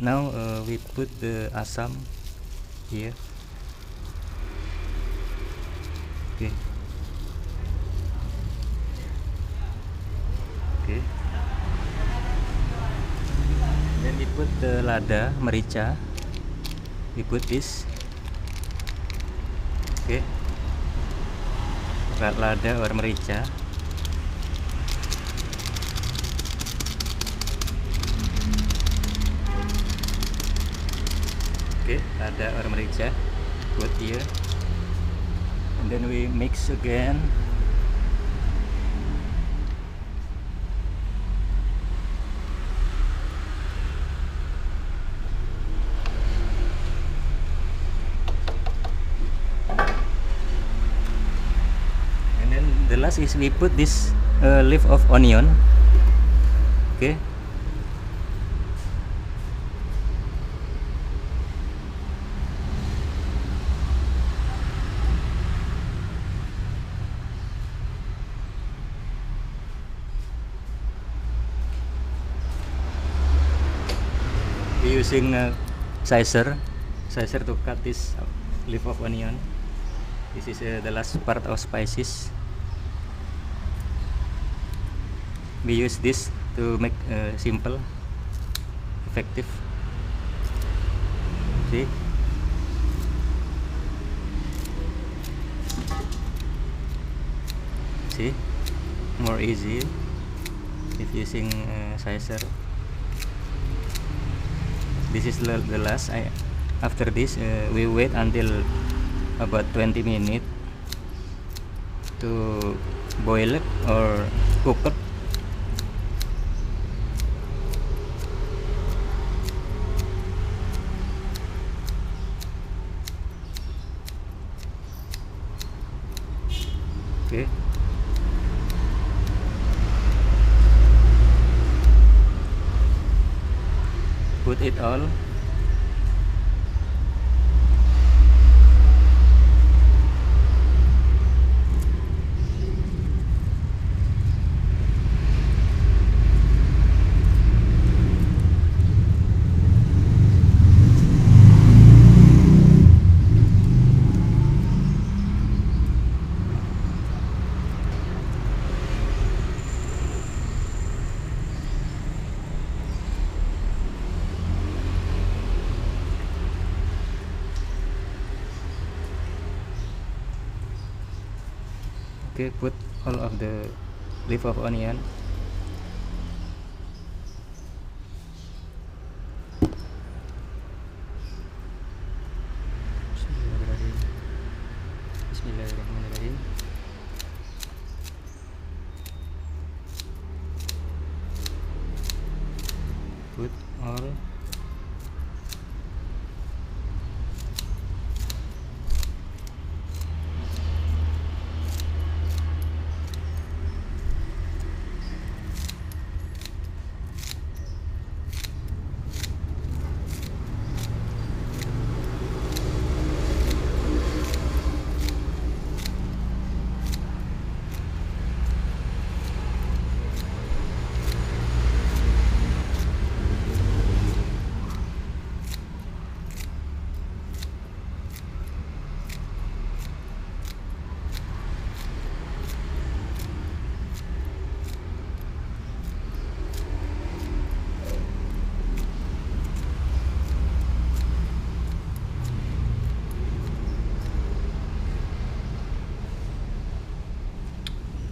now we put the asam here. Okay. Okay. Then we put the lada merica. We put this. Okay. Lada or merica. Okay, lada or merica. Put here. And then we mix again. The last is we put this leaf of onion. Okay. We're using sizer to cut this leaf of onion. This is the last part of spices. We use this to make simple, effective. See? See? More easy if using sizer. This is the last. After this, we wait until about 20 minutes to boil it or cook it. Okay. Put it all. Okay, put all of the leaf of onion. Bismillahirrahmanirrahim. Put all.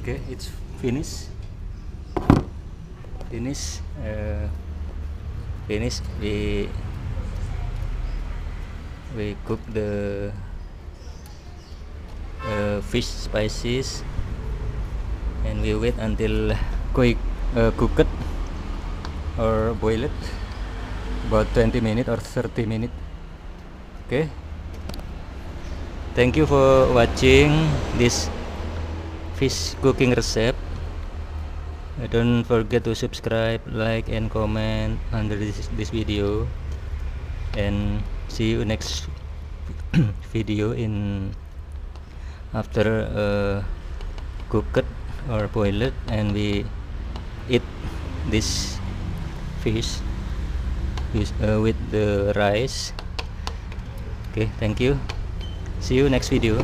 Okay, it's finished. Finish. We cook the fish spices, and we wait until cook it or boil it about 20 minutes or 30 minutes. Okay, thank you for watching this fish cooking recipe. Don't forget to subscribe, like, and comment under this video, and see you next video in after cook it or boil it and we eat this fish. with the rice. Okay, thank you. See you next video.